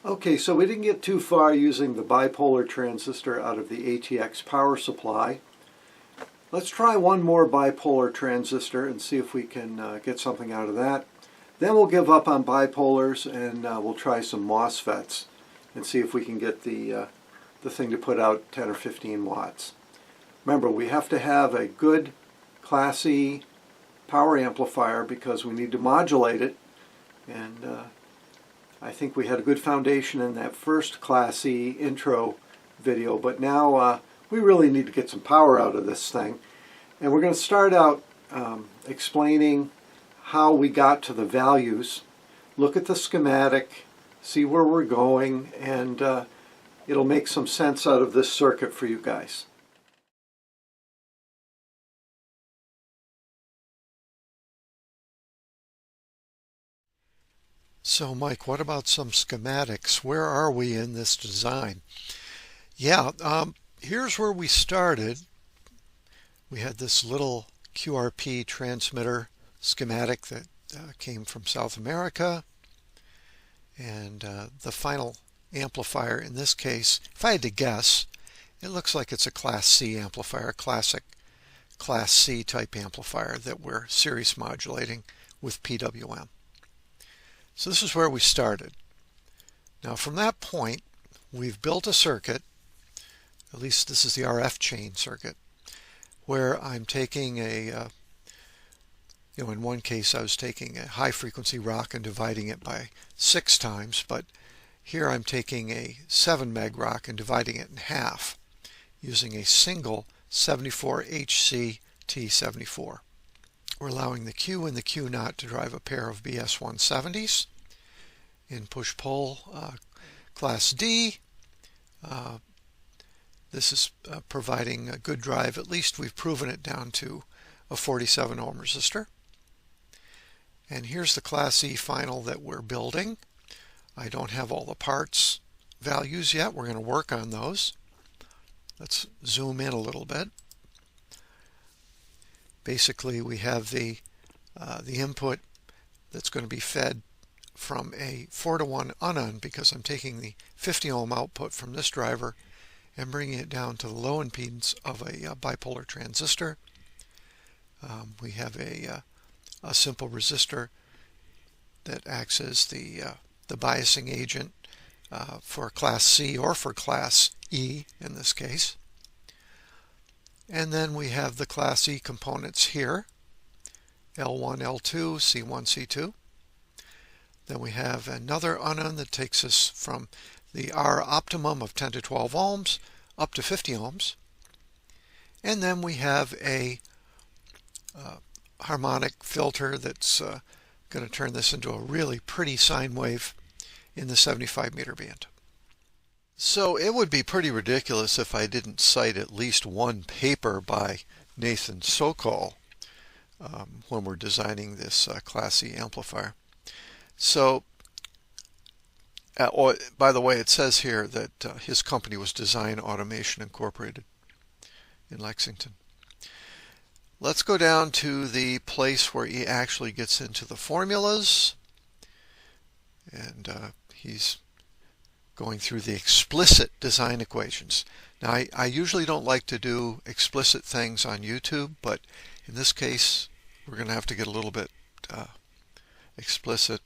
Okay, so we didn't get too far using the bipolar transistor out of the ATX power supply. Let's try one more bipolar transistor and see if we can get something out of that. Then we'll give up on bipolars and we'll try some MOSFETs and see if we can get the thing to put out 10 or 15 watts. Remember, we have to have a good Class E power amplifier because we need to modulate it, and I think we had a good foundation in that first Class E intro video, but now we really need to get some power out of this thing. And we're going to start out explaining how we got to the values, look at the schematic, see where we're going, and it'll make some sense out of this circuit for you guys. So Mike, what about some schematics? Where are we in this design? Yeah, here's where we started. We had this little QRP transmitter schematic that came from South America, and the final amplifier in this case, if I had to guess, it looks like it's a Class C amplifier, a classic Class C type amplifier that we're series modulating with PWM. So this is where we started. Now from that point, we've built a circuit, at least this is the RF chain circuit, where I'm taking in one case I was taking a high frequency rock and dividing it by 6 times, but here I'm taking a 7 meg rock and dividing it in half using a single 74HC T74. We're allowing the Q and the Q0 to drive a pair of BS170s in push-pull Class D. This is providing a good drive. At least we've proven it down to a 47 ohm resistor. And here's the Class E final that we're building. I don't have all the parts values yet. We're going to work on those. Let's zoom in a little bit. Basically, we have the input that's going to be fed from a 4-to-1 unon because I'm taking the 50 ohm output from this driver and bringing it down to the low impedance of a bipolar transistor. We have a simple resistor that acts as the biasing agent for Class C or for Class E in this case. And then we have the Class E components here, L1, L2, C1, C2. Then we have another unon that takes us from the R optimum of 10 to 12 ohms up to 50 ohms. And then we have a harmonic filter that's going to turn this into a really pretty sine wave in the 75 meter band. So it would be pretty ridiculous if I didn't cite at least one paper by Nathan Sokol when we're designing this Class E amplifier. So, by the way, it says here that his company was Design Automation Incorporated in Lexington. Let's go down to the place where he actually gets into the formulas, and he's going through the explicit design equations. Now, I usually don't like to do explicit things on YouTube, but in this case, we're going to have to get a little bit explicit.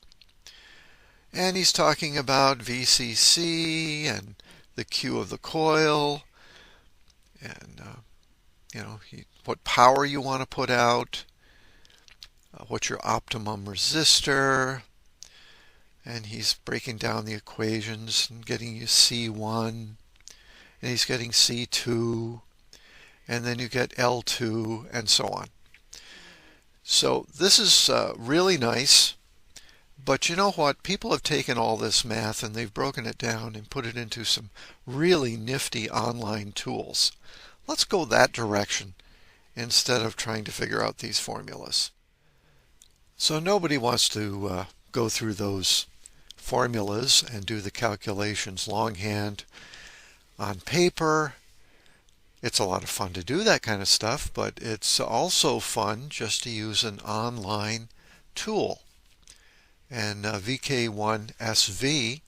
And he's talking about VCC and the Q of the coil, and what power you want to put out, what's your optimum resistor, and he's breaking down the equations and getting you C1, and he's getting C2, and then you get L2, and so on. So this is really nice, but you know what? People have taken all this math and they've broken it down and put it into some really nifty online tools. Let's go that direction instead of trying to figure out these formulas. So nobody wants to go through those formulas and do the calculations longhand on paper. It's a lot of fun to do that kind of stuff, but it's also fun just to use an online tool. And VK1SV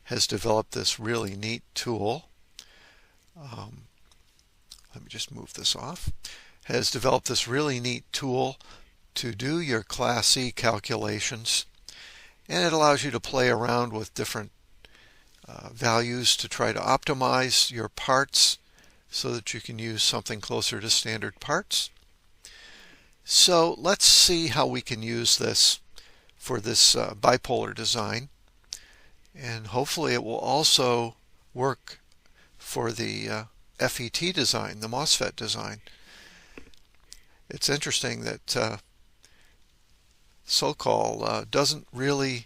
has developed this really neat tool. Let me just move this off. Has developed this really neat tool to do your Class C calculations, and it allows you to play around with different values to try to optimize your parts so that you can use something closer to standard parts. So let's see how we can use this for this bipolar design, and hopefully it will also work for the FET design, the MOSFET design. It's interesting that Sokol doesn't really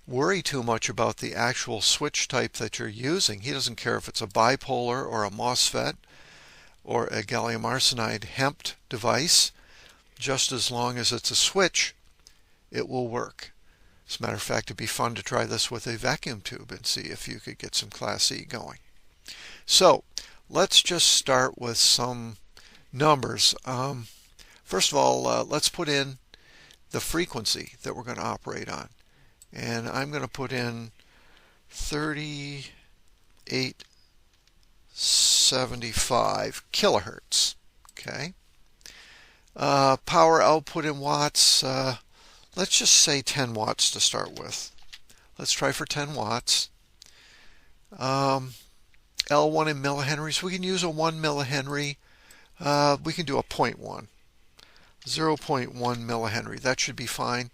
worry too much about the actual switch type that you're using. He doesn't care if it's a bipolar or a MOSFET or a gallium arsenide HEMT device. Just as long as it's a switch, it will work. As a matter of fact, it'd be fun to try this with a vacuum tube and see if you could get some Class C going. So let's just start with some numbers. First of all, let's put in the frequency that we're going to operate on. And I'm going to put in 3875 kilohertz. Okay. Power output in watts, let's just say 10 watts to start with. Let's try for 10 watts. L1 in millihenries, we can use a 1 millihenry. We can do a 0.1. 0.1 millihenry, that should be fine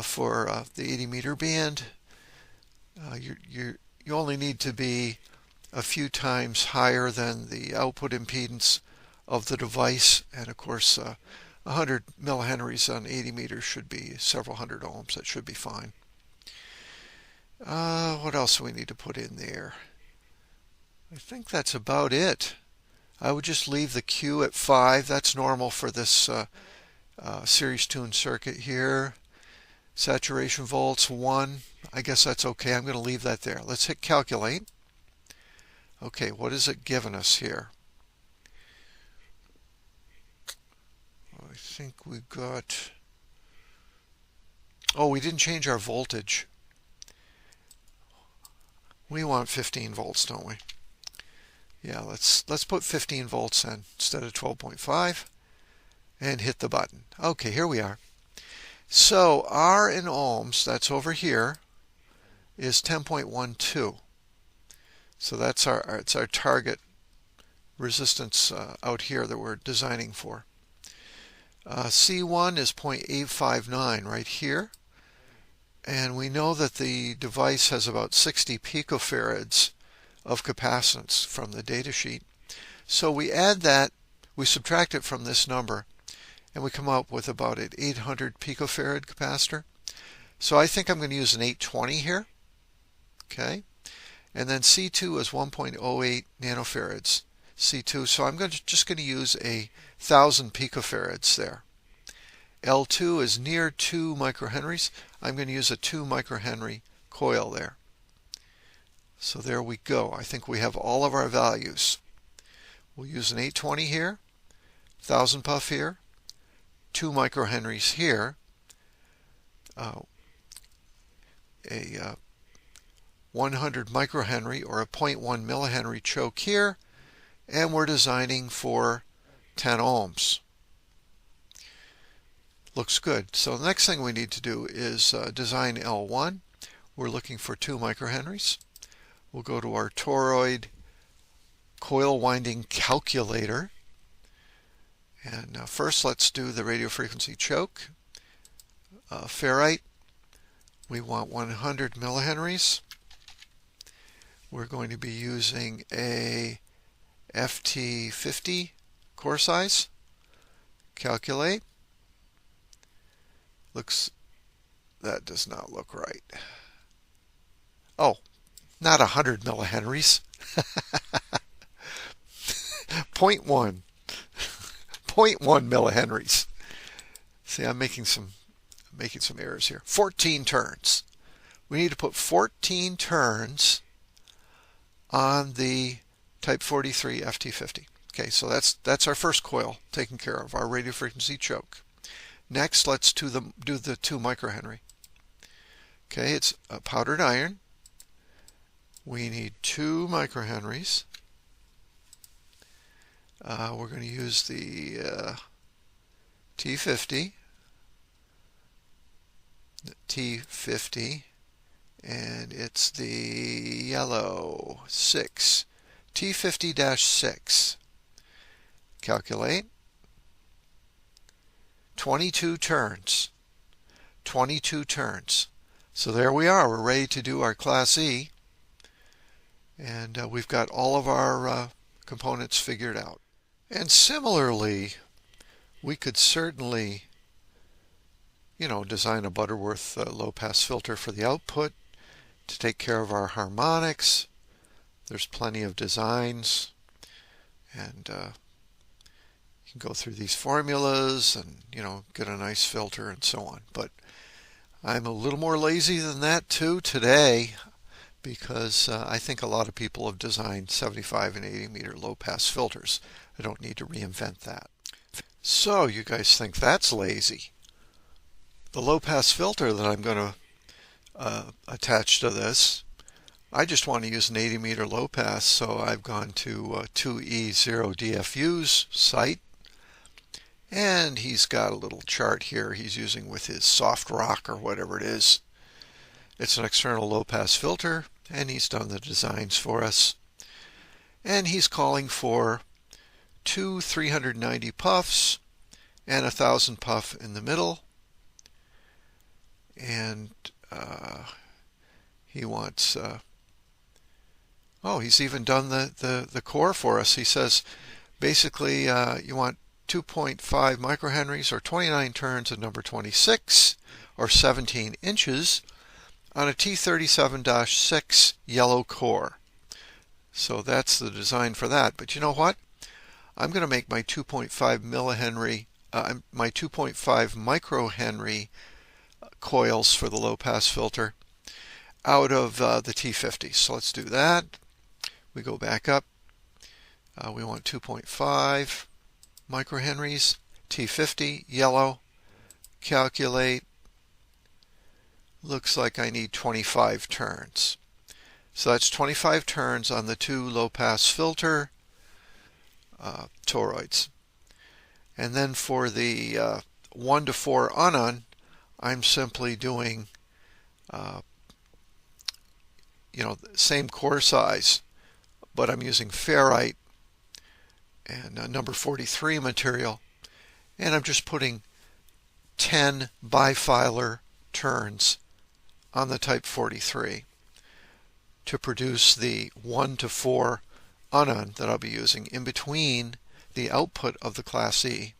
for the 80 meter band. You only need to be a few times higher than the output impedance of the device, and of course 100 millihenries on 80 meters should be several hundred ohms. That should be fine. What else do we need to put in there? I think that's about it. I would just leave the Q at 5. That's normal for this series tuned circuit here. Saturation volts 1. I guess that's okay. I'm going to leave that there. Let's hit calculate. Okay, what is it giving us here? I think we got, oh, we didn't change our voltage. We want 15 volts, don't we? Yeah, let's put 15 volts in instead of 12.5 and hit the button. Okay, here we are. So R in ohms, that's over here, is 10.12. So that's it's our target resistance out here that we're designing for. C1 is 0.859 right here, and we know that the device has about 60 picofarads of capacitance from the data sheet. So we add that, we subtract it from this number, and we come up with about an 800 picofarad capacitor. So I think I'm going to use an 820 here. Okay, and then C2 is 1.08 nanofarads. C2, so I'm just going to use 1,000 picofarads there. L2 is near 2 microhenries. I'm going to use a 2 microhenry coil there. So there we go. I think we have all of our values. We'll use an 820 here, 1,000 puff here, 2 microhenries here, a 100 microhenry or a 0.1 millihenry choke here, and we're designing for 10 ohms. Looks good. So the next thing we need to do is design L1. We're looking for 2 microhenries. We'll go to our toroid coil winding calculator. And first let's do the radio frequency choke. Ferrite, we want 100 millihenries. We're going to be using a FT50 core size. Calculate. That does not look right. Oh, not 100 millihenries. 0.1 millihenries. See, I'm making some errors here. 14 turns. We need to put 14 turns on the Type 43 FT50. Okay, so that's our first coil taken care of, our radio frequency choke. Next, let's do the 2 microhenry. Okay, it's a powdered iron. We need 2 microhenries. We're going to use the T50, and it's the yellow 6, T50-6. Calculate. 22 turns. 22 turns. So there we are. We're ready to do our Class E. And we've got all of our components figured out. And similarly, we could certainly, design a Butterworth low-pass filter for the output to take care of our harmonics. There's plenty of designs, and you can go through these formulas and, get a nice filter and so on. But I'm a little more lazy than that too today, because I think a lot of people have designed 75 and 80 meter low-pass filters. I don't need to reinvent that. So you guys think that's lazy. The low-pass filter that I'm going to attach to this, I just want to use an 80 meter low-pass, so I've gone to 2E0DFU's site, and he's got a little chart here he's using with his soft rock or whatever it is. It's an external low-pass filter, and he's done the designs for us. And he's calling for 2 390 puffs and 1,000 puff in the middle. And he wants, he's even done the core for us. He says basically you want 2.5 microhenries or 29 turns at number 26 or 17 inches on a T37-6 yellow core. So that's the design for that. But you know what? I'm going to make my 2.5 microhenry coils for the low-pass filter out of the T50. So let's do that. We go back up. We want 2.5 microhenries, T50, yellow. Calculate. Looks like I need 25 turns. So that's 25 turns on the 2 low-pass filter toroids. And then for the 1 to 4 Unon, I'm simply doing same core size, but I'm using ferrite and number 43 material, and I'm just putting 10 bifilar turns on the type 43 to produce the 1 to 4 Unon that I'll be using in between the output of the Class E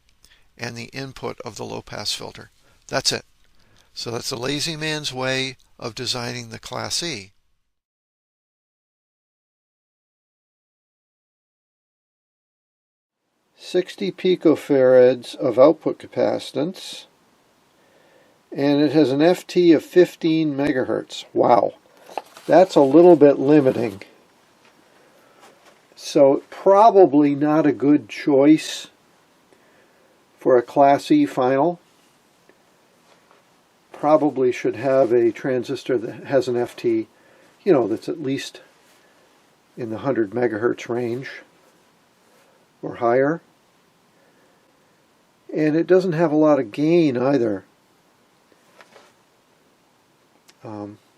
and the input of the low-pass filter. That's it. So that's the lazy man's way of designing the Class E. "60 picofarads of output capacitance, and it has an FT of 15 megahertz. Wow, that's a little bit limiting. So probably not a good choice for a Class E final. Probably should have a transistor that has an FT, that's at least in the 100 megahertz range or higher. And it doesn't have a lot of gain either.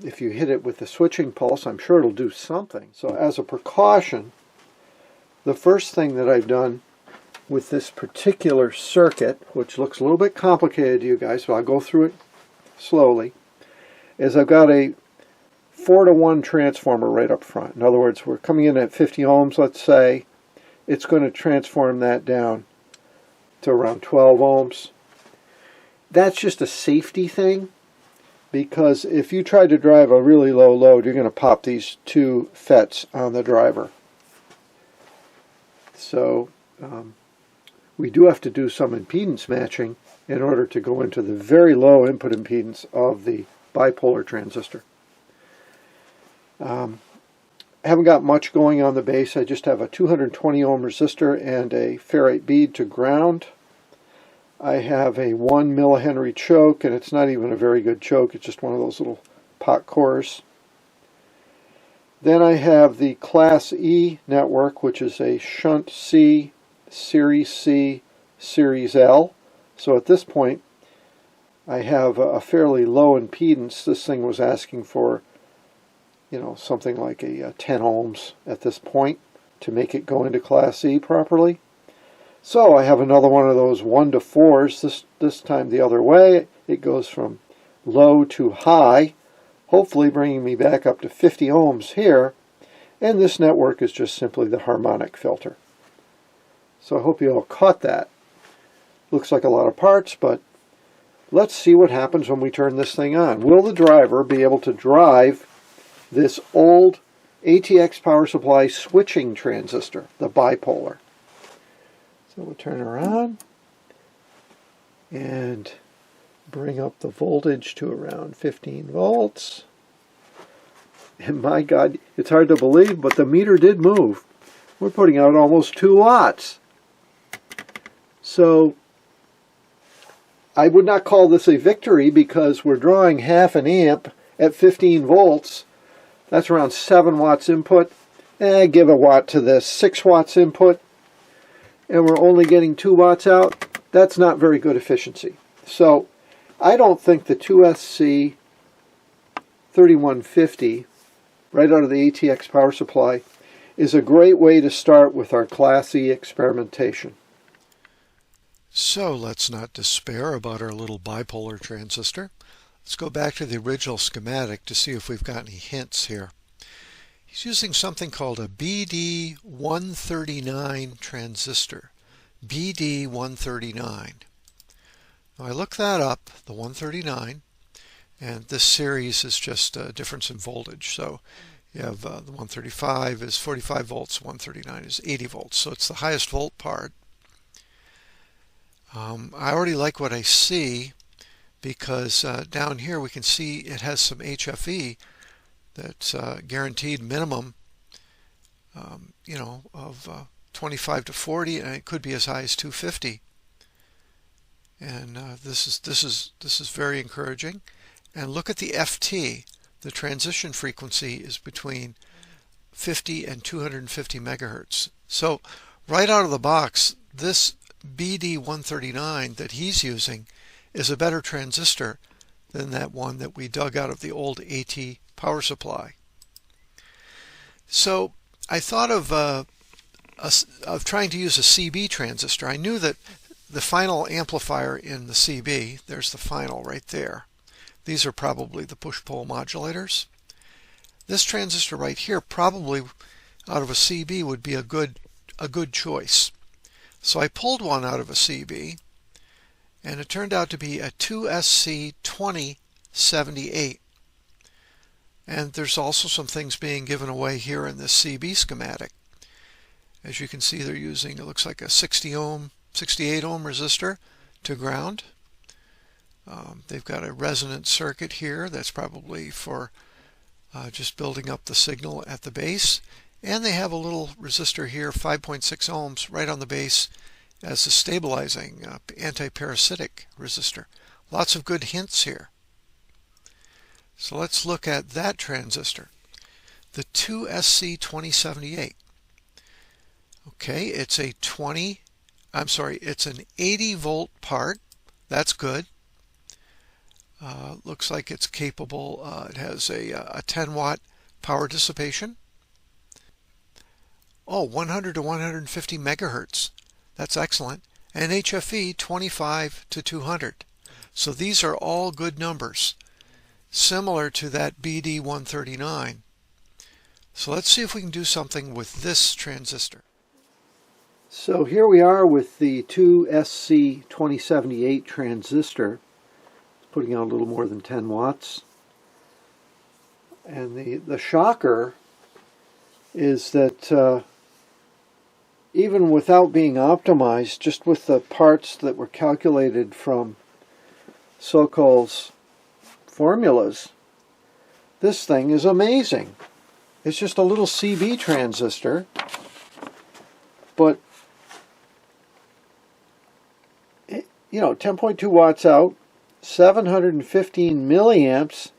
If you hit it with the switching pulse, I'm sure it'll do something. So as a precaution, the first thing that I've done with this particular circuit, which looks a little bit complicated to you guys, so I'll go through it slowly, is I've got a 4-to-1 transformer right up front. In other words, we're coming in at 50 ohms, let's say. It's going to transform that down to around 12 ohms. That's just a safety thing, because if you try to drive a really low load, you're going to pop these 2 FETs on the driver. So we do have to do some impedance matching in order to go into the very low input impedance of the bipolar transistor. I haven't got much going on the base. I just have a 220 ohm resistor and a ferrite bead to ground. I have a 1 millihenry choke, and it's not even a very good choke. It's just one of those little pot cores. Then I have the Class E network, which is a shunt C, Series L. So at this point, I have a fairly low impedance. This thing was asking for, something like a 10 ohms at this point to make it go into Class E properly. So I have another one of those 1 to 4s, this time the other way. It goes from low to high, hopefully bringing me back up to 50 ohms here. And this network is just simply the harmonic filter. So I hope you all caught that. Looks like a lot of parts, but let's see what happens when we turn this thing on. Will the driver be able to drive this old ATX power supply switching transistor, the bipolar? So we'll turn her on and bring up the voltage to around 15 volts. And my God, it's hard to believe, but the meter did move. We're putting out almost 2 watts. So I would not call this a victory because we're drawing half an amp at 15 volts. That's around 7 watts input. Give a watt to this, 6 watts input. And we're only getting 2 watts out. That's not very good efficiency. So I don't think the 2SC3150, right out of the ATX power supply, is a great way to start with our Class E experimentation. So let's not despair about our little bipolar transistor. Let's go back to the original schematic to see if we've got any hints here. He's using something called a BD139 transistor. BD139. Now I looked that up, the 139, and this series is just a difference in voltage. So you have the 135 is 45 volts, 139 is 80 volts. So it's the highest volt part. I already like what I see because down here we can see it has some HFE that's guaranteed minimum, of 25 to 40, and it could be as high as 250. And this is very encouraging. And look at the FT. The transition frequency is between 50 and 250 megahertz. So right out of the box, this BD139 that he's using is a better transistor than that one that we dug out of the old AT power supply. So I thought of trying to use a CB transistor. I knew that the final amplifier in the CB, there's the final right there. These are probably the push-pull modulators. This transistor right here probably out of a CB would be a good choice. So I pulled one out of a CB, and it turned out to be a 2SC2078. And there's also some things being given away here in this CB schematic. As you can see, they're using, it looks like a 68 ohm resistor to ground. They've got a resonant circuit here that's probably for just building up the signal at the base. And they have a little resistor here, 5.6 ohms, right on the base as a stabilizing anti-parasitic resistor. Lots of good hints here. So let's look at that transistor, the 2SC2078. Okay, it's an 80 volt part. That's good. Looks like it's capable. It has a 10 watt power dissipation. 100 to 150 megahertz. That's excellent. And HFE 25 to 200. So these are all good numbers, similar to that BD139. So let's see if we can do something with this transistor. So here we are with the 2SC2078 transistor. It's putting out a little more than 10 watts. And the shocker is that even without being optimized, just with the parts that were calculated from Sokol's formulas, this thing is amazing. It's just a little CB transistor, but 10.2 watts out, 715 milliamps,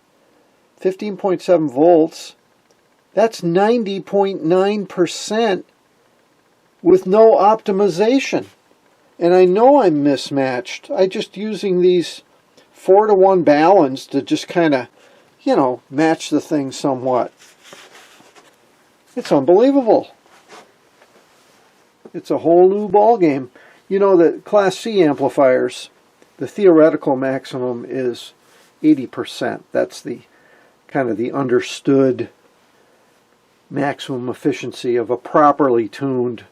15.7 volts. That's 90.9% with no optimization. And I know I'm mismatched. I just using these 4-to-1 balance to just kind of, match the thing somewhat. It's unbelievable. It's a whole new ball game. You know that Class C amplifiers, the theoretical maximum is 80%. That's the kind of the understood maximum efficiency of a properly tuned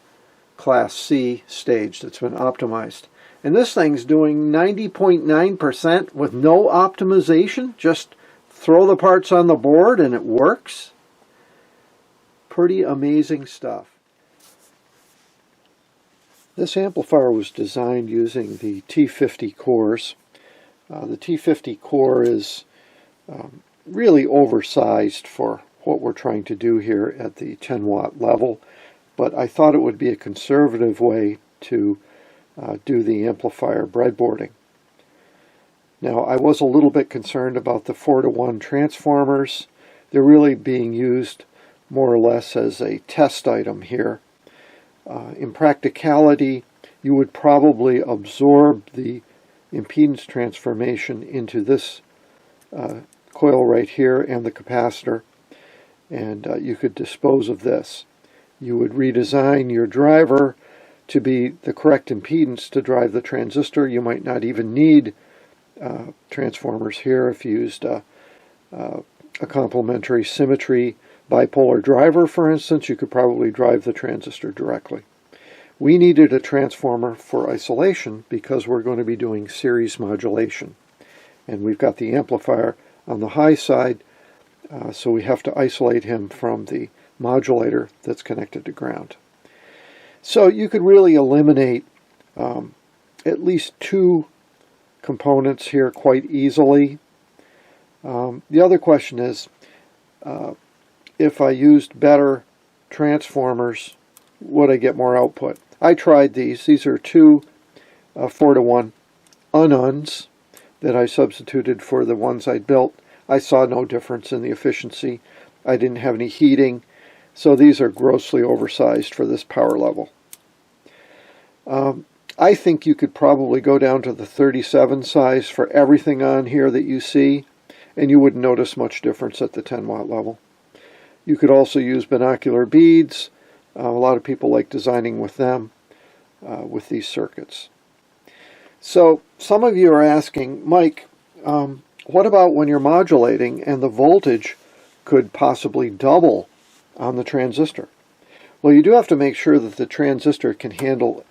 Class C stage that's been optimized. And this thing's doing 90.9% with no optimization. Just throw the parts on the board and it works. Pretty amazing stuff. This amplifier was designed using the T50 cores. The T50 core is really oversized for what we're trying to do here at the 10-watt level, but I thought it would be a conservative way to do the amplifier breadboarding. Now, I was a little bit concerned about the 4-to-1 transformers. They're really being used more or less as a test item here. In practicality, you would probably absorb the impedance transformation into this coil right here and the capacitor, and you could dispose of this. You would redesign your driver to be the correct impedance to drive the transistor. You might not even need transformers here if you used a complementary symmetry bipolar driver, for instance. You could probably drive the transistor directly. We needed a transformer for isolation because we're going to be doing series modulation. And we've got the amplifier on the high side, so we have to isolate him from the modulator that's connected to ground. So you could really eliminate at least 2 components here quite easily. The other question is, if I used better transformers, would I get more output? I tried these. These are 2 4-to-1 ununs that I substituted for the ones I built. I saw no difference in the efficiency. I didn't have any heating, so these are grossly oversized for this power level. I think you could probably go down to the 37 size for everything on here that you see, and you wouldn't notice much difference at the 10-watt level. You could also use binocular beads. A lot of people like designing with them, with these circuits. So some of you are asking, Mike, what about when you're modulating and the voltage could possibly double on the transistor? Well, you do have to make sure that the transistor can handle,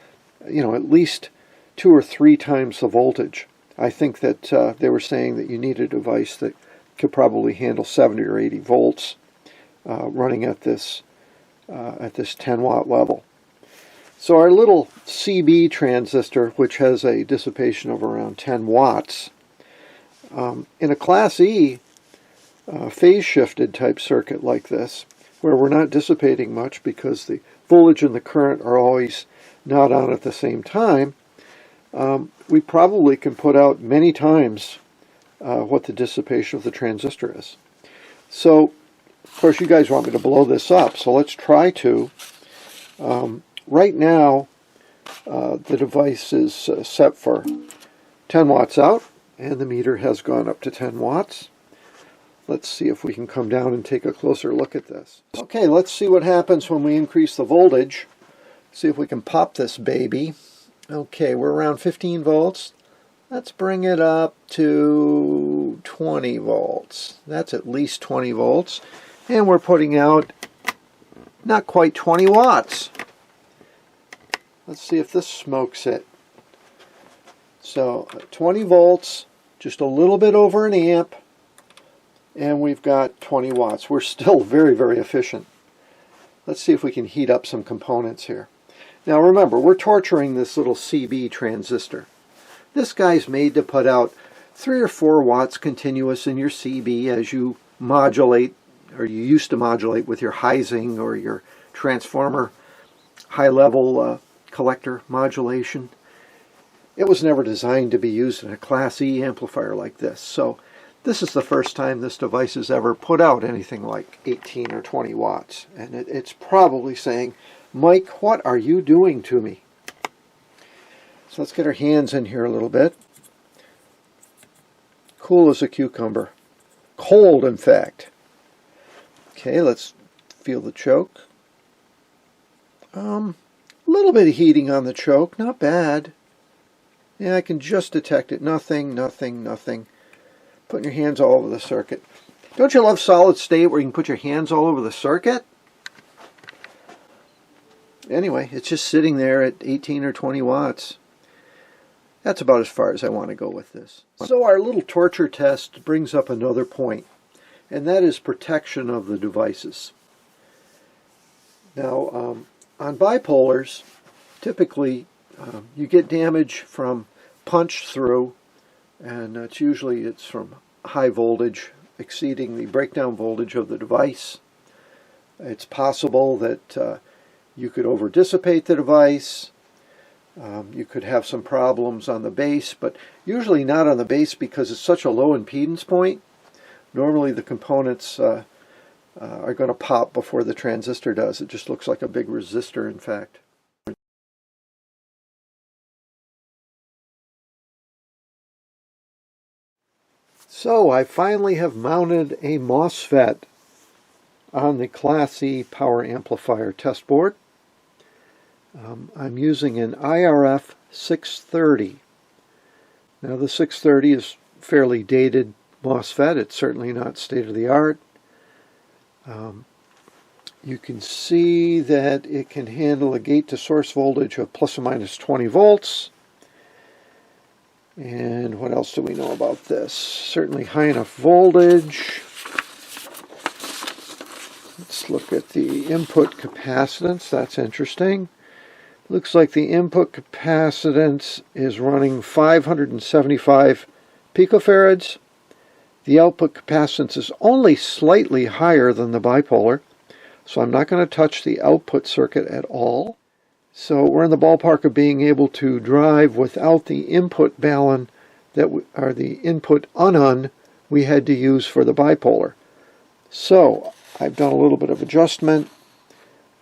at least 2 or 3 times the voltage. I think that they were saying that you need a device that could probably handle 70 or 80 volts running at this 10-watt level. So our little CB transistor, which has a dissipation of around 10 watts, in a Class E phase-shifted type circuit like this, where we're not dissipating much because the voltage and the current are always not on at the same time, we probably can put out many times what the dissipation of the transistor is. So, of course, you guys want me to blow this up, so let's try to. Right now, the device is set for 10 watts out, and the meter has gone up to 10 watts. Let's see if we can come down and take a closer look at this. Okay, let's see what happens when we increase the voltage. See if we can pop this baby. Okay, we're around 15 volts. Let's bring it up to 20 volts. That's at least 20 volts. And we're putting out not quite 20 watts. Let's see if this smokes it. So 20 volts, just a little bit over an amp, and we've got 20 watts. We're still very, very efficient. Let's see if we can heat up some components here. Now remember, we're torturing this little CB transistor. This guy's made to put out 3 or 4 watts continuous in your CB as you modulate, or you used to modulate with your Heising or your transformer high-level collector modulation. It was never designed to be used in a Class E amplifier like this. So This is the first time this device has ever put out anything like 18 or 20 watts. And it's probably saying, Mike, what are you doing to me? So let's get our hands in here a little bit. Cool as a cucumber. Cold, in fact. Okay, let's feel the choke. A little bit of heating on the choke, not bad. Yeah, I can just detect it. Nothing, nothing, nothing. Putting your hands all over the circuit. Don't you love solid state where you can put your hands all over the circuit? Anyway, it's just sitting there at 18 or 20 watts. That's about as far as I want to go with this. So our little torture test brings up another point, and that is protection of the devices. Now, on bipolars, typically you get damage from punch through, and it's from high voltage exceeding the breakdown voltage of the device. It's possible that you could over dissipate the device. You could have some problems on the base, but usually not on the base because it's such a low impedance point. Normally the components are going to pop before the transistor does. It just looks like a big resistor, in fact. So I finally have mounted a MOSFET on the Class E power amplifier test board. I'm using an IRF 630. Now the 630 is fairly dated MOSFET. It's certainly not state-of-the-art. You can see that it can handle a gate-to-source voltage of plus or minus 20 volts. And what else do we know about this? Certainly high enough voltage. Let's look at the input capacitance. That's interesting. Looks like the input capacitance is running 575 picofarads. The output capacitance is only slightly higher than the bipolar, so I'm not going to touch the output circuit at all. So we're in the ballpark of being able to drive without the input balun or the input unun we had to use for the bipolar. So I've done a little bit of adjustment.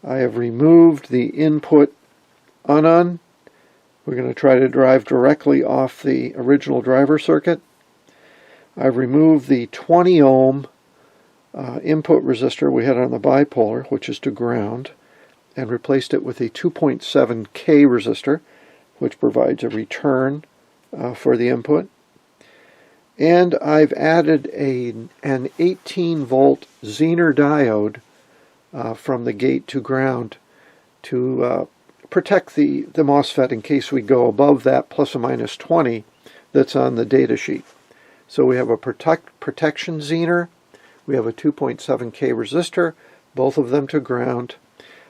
I have removed the input unun. We're going to try to drive directly off the original driver circuit. I've removed the 20 ohm input resistor we had on the bipolar, which is to ground, and replaced it with a 2.7K resistor, which provides a return for the input. And I've added an 18 volt Zener diode from the gate to ground to protect the MOSFET in case we go above that plus or minus 20 that's on the data sheet. So we have a protection Zener, we have a 2.7K resistor, both of them to ground,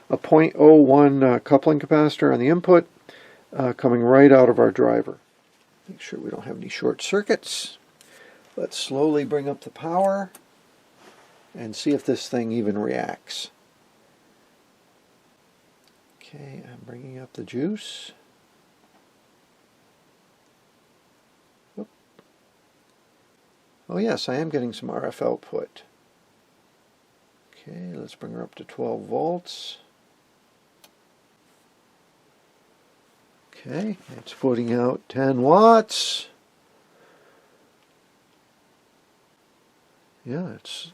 a 0.01 coupling capacitor on the input coming right out of our driver. Make sure we don't have any short circuits. Let's slowly bring up the power and see if this thing even reacts. Okay, I'm bringing up the juice. Oop. Oh yes, I am getting some RF output. Okay, let's bring her up to 12 volts. Okay, it's putting out 10 watts. Yeah, it's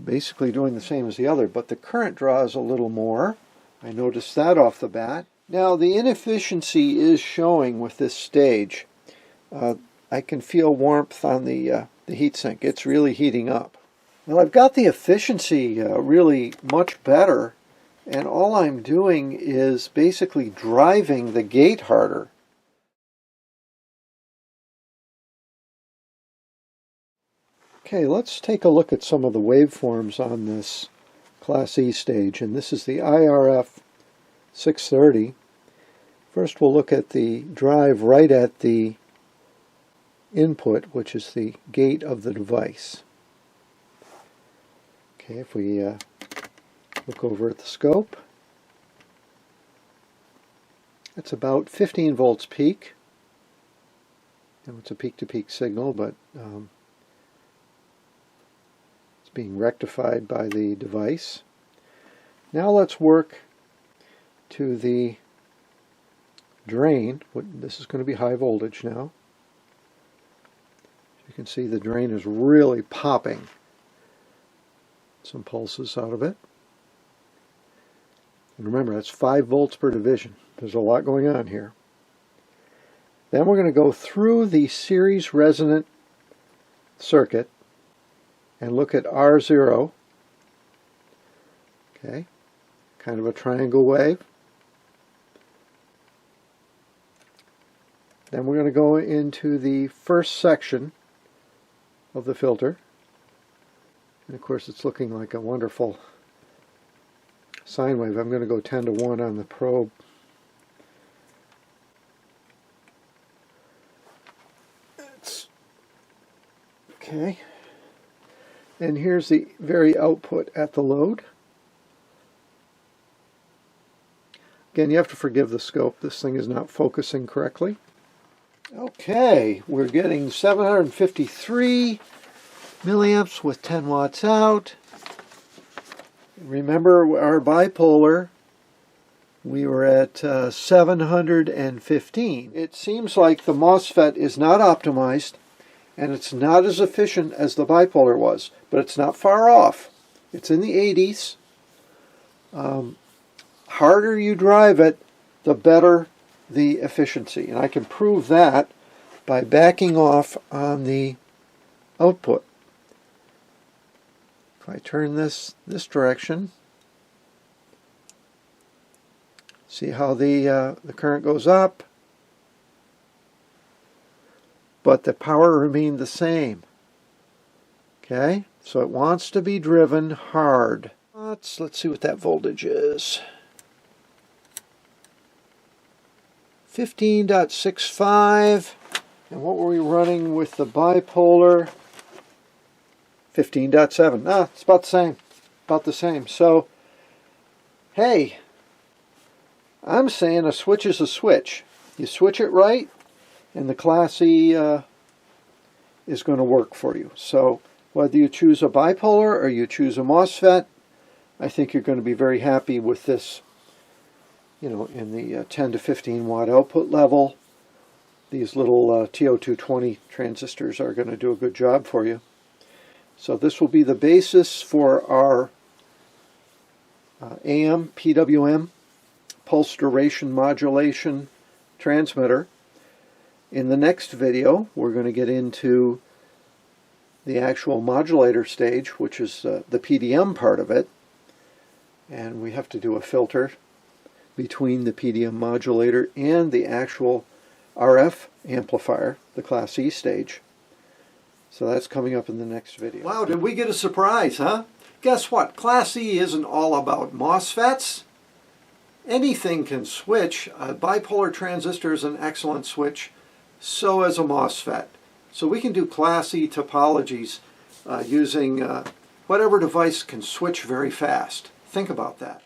basically doing the same as the other, but the current draw is a little more. I noticed that off the bat. Now, the inefficiency is showing with this stage. I can feel warmth on the heatsink. It's really heating up. Well, I've got the efficiency really much better, and all I'm doing is basically driving the gate harder. Okay, let's take a look at some of the waveforms on this Class E stage, and this is the IRF 630. First we'll look at the drive right at the input, which is the gate of the device. Okay, if we look over at the scope, it's about 15 volts peak. And it's a peak-to-peak signal, but It's being rectified by the device. Now let's work to the drain. This is going to be high voltage now. You can see the drain is really popping some pulses out of it. And remember, that's 5 volts per division. There's a lot going on here. Then we're going to go through the series resonant circuit and look at R0. Okay, kind of a triangle wave. Then we're going to go into the first section of the filter. And of course it's looking like a wonderful sine wave. I'm going to go 10 to 1 on the probe. Okay. And here's the very output at the load. Again, you have to forgive the scope. This thing is not focusing correctly. Okay, we're getting 753 milliamps with 10 watts out. Remember our bipolar, we were at 715. It seems like the MOSFET is not optimized and it's not as efficient as the bipolar was, but it's not far off. It's in the 80s. Harder you drive it, the better the efficiency. And I can prove that by backing off on the output. If I turn this direction, see how the current goes up, but the power remained the same. Okay, so it wants to be driven hard. Let's see what that voltage is. 15.65, and what were we running with the bipolar? 15.7. Ah, it's about the same. So, hey, I'm saying a switch is a switch. You switch it right, and the Class E is going to work for you. So, whether you choose a bipolar or you choose a MOSFET, I think you're going to be very happy with this. You know, in the 10 to 15 watt output level, these little TO220 transistors are going to do a good job for you. So this will be the basis for our AM PWM pulse duration modulation transmitter. In the next video, we're going to get into the actual modulator stage, which is the PDM part of it, and we have to do a filter between the PDM modulator and the actual RF amplifier, the Class E stage. So that's coming up in the next video. Wow, did we get a surprise, huh? Guess what? Class E isn't all about MOSFETs. Anything can switch. A bipolar transistor is an excellent switch. So is a MOSFET. So we can do Class E topologies using whatever device can switch very fast. Think about that.